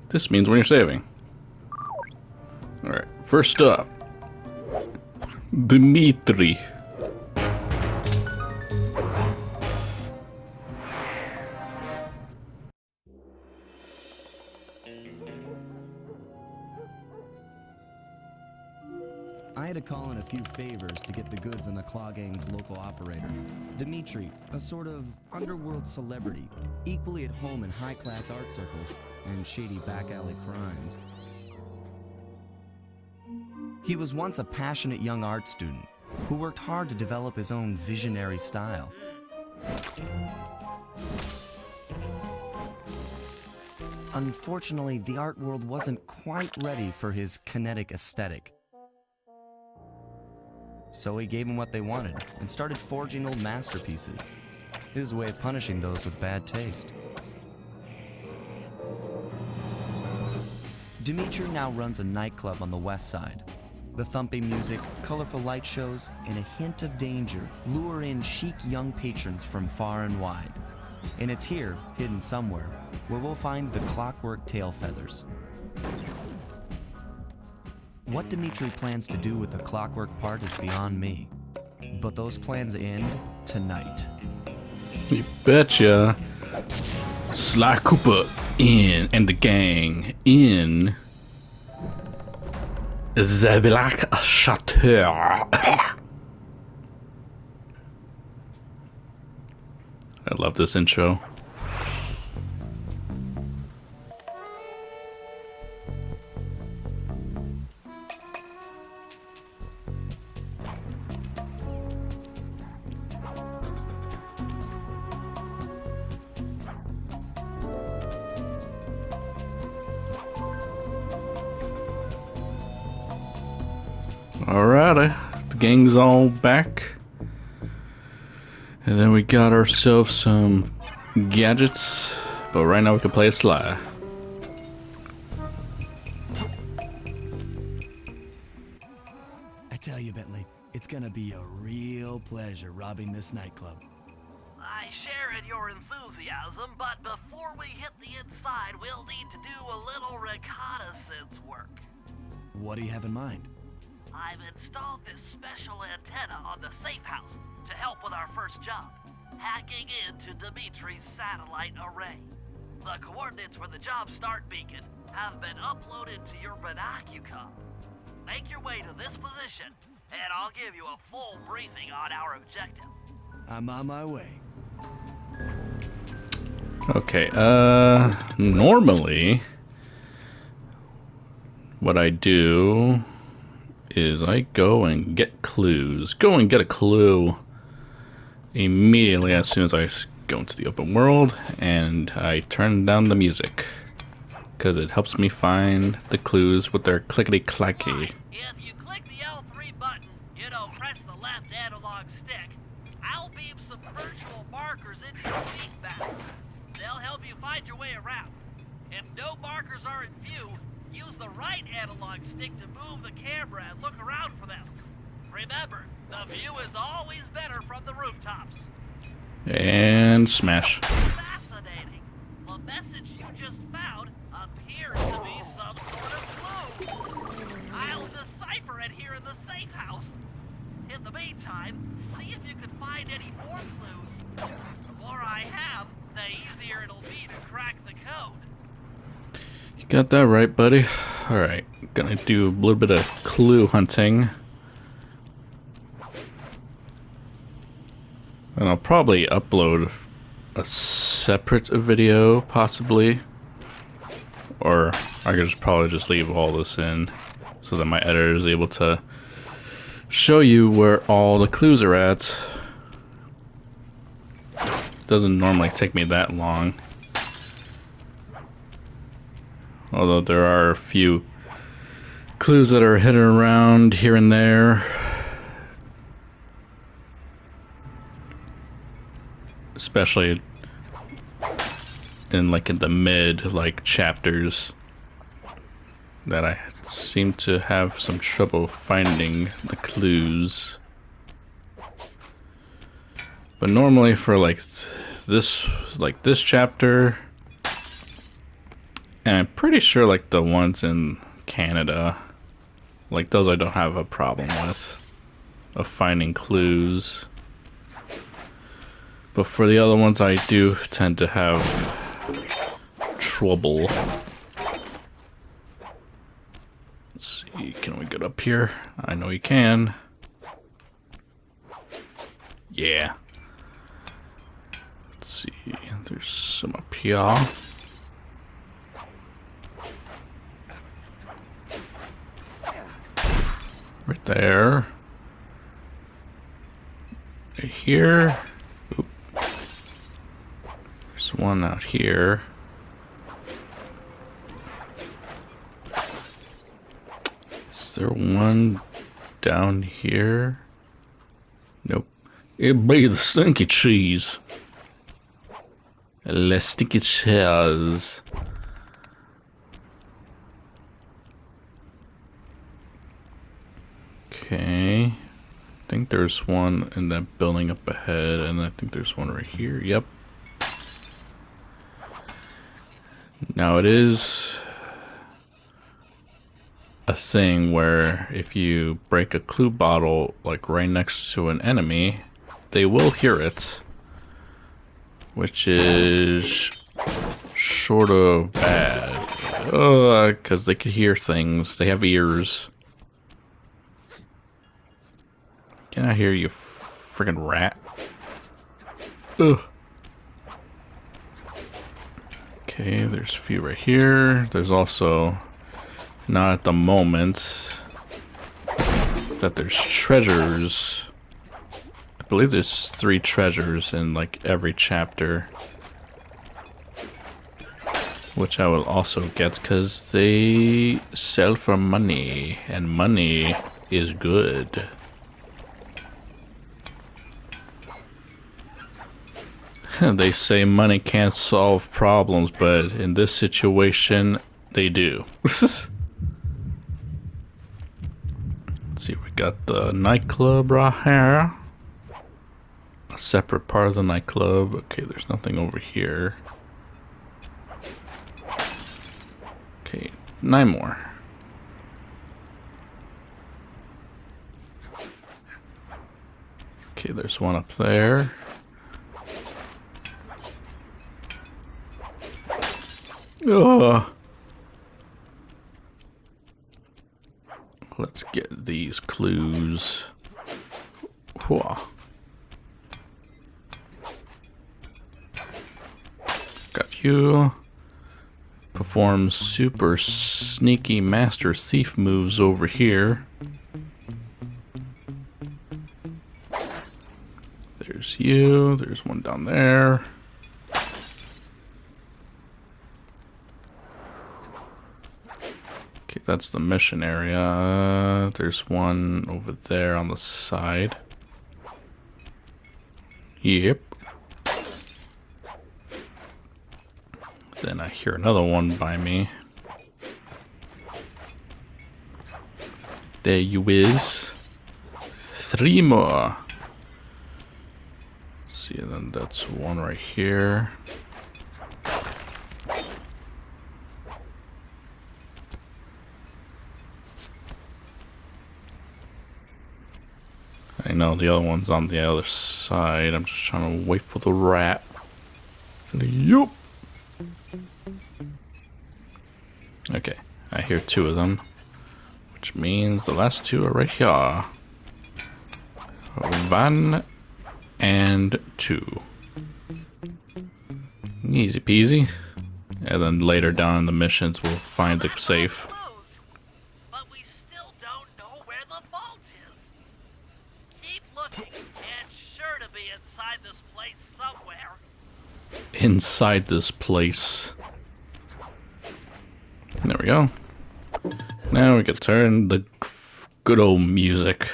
This means when you're saving. Alright, first up. Dimitri. I had to call in a few favors to get the goods on the Claw Gang's local operator. Dimitri, a sort of underworld celebrity, equally at home in high-class art circles and shady back-alley crimes. He was once a passionate young art student who worked hard to develop his own visionary style. Unfortunately, the art world wasn't quite ready for his kinetic aesthetic. So he gave them what they wanted and started forging old masterpieces. His way of punishing those with bad taste. Dimitri now runs a nightclub on the west side. The thumping music, colorful light shows, and a hint of danger lure in chic young patrons from far and wide. And it's here, hidden somewhere, where we'll find the clockwork tail feathers. What Dimitri plans to do with the clockwork part is beyond me. But those plans end tonight. You betcha. Sly Cooper in and the gang in the Black Chapter. I love this intro. Alright, the gang's all back. And then we got ourselves some gadgets. But right now we can play a Sly. I tell you, Bentley, it's gonna be a real pleasure robbing this nightclub. I share in your enthusiasm, but before we hit the inside, we'll need to do a little reconnaissance work. What do you have in mind? I've installed this special antenna on the safe house to help with our first job, hacking into Dimitri's satellite array. The coordinates for the job start beacon have been uploaded to your binocucom. Make your way to this position, and I'll give you a full briefing on our objective. I'm on my way. Okay, normally what I do is I go and get clues. Go and get a clue immediately as soon as I go into the open world, and I turn down the music because it helps me find the clues with their clickety-clacky. If you click the L3 button, press the left analog stick, I'll beam some virtual markers into your beat map. They'll help you find your way around. If no markers are in view, use the right analog stick to move the camera and look around for them. Remember, the view is always better from the rooftops. And smash. Fascinating. The message you just found appears to be some sort of clue. I'll decipher it here in the safe house. In the meantime, see if you can find any more clues. The more I have, the easier it'll be to crack the code. You got that right, buddy. Alright, gonna do a little bit of clue hunting. And I'll probably upload a separate video, possibly. Or I could probably just leave all this in so that my editor is able to show you where all the clues are at. Doesn't normally take me that long. Although there are a few clues that are hidden around here and there. Especially in the mid chapters that I seem to have some trouble finding the clues. But normally for this chapter, And I'm pretty sure like the ones in Canada, like those I don't have a problem with of finding clues. But for the other ones I do tend to have trouble. Let's see, can we get up here? I know you can. Yeah. Let's see, there's some up here. Right there. Right here. Oop. There's one out here. Is there one down here? Nope. It'd be the stinky cheese. The stinky cheese. Okay. I think there's one in that building up ahead, and I think there's one right here. Yep. Now it is a thing where if you break a clue bottle like right next to an enemy, they will hear it, which is sort of bad. Because they could hear things. They have ears. Can I hear you, friggin' rat? Ugh. Okay, there's a few right here. There's also, not at the moment, that there's treasures. I believe there's 3 treasures in like every chapter. Which I will also get because they sell for money. And money is good. They say money can't solve problems, but in this situation, they do. Let's see, we got the nightclub right here. A separate part of the nightclub. Okay, there's nothing over here. Okay, 9 more. Okay, there's one up there. Ugh. Let's get these clues. Whoa. Got you. Perform super sneaky master thief moves over here. There's you. There's one down there. Okay, that's the mission area. There's one over there on the side. Yep. Then I hear another one by me. There you is. 3 more. Let's see, then that's one right here. I know the other one's on the other side. I'm just trying to wait for the rat. Yup. Okay, I hear 2 of them, which means the last 2 are right here. 1 and 2. Easy peasy. And then later down in the missions, we'll find the safe. But we still don't know where the vault is. Keep looking. It's sure to be inside this place somewhere. Inside this place. There we go. Now we can turn the good old music.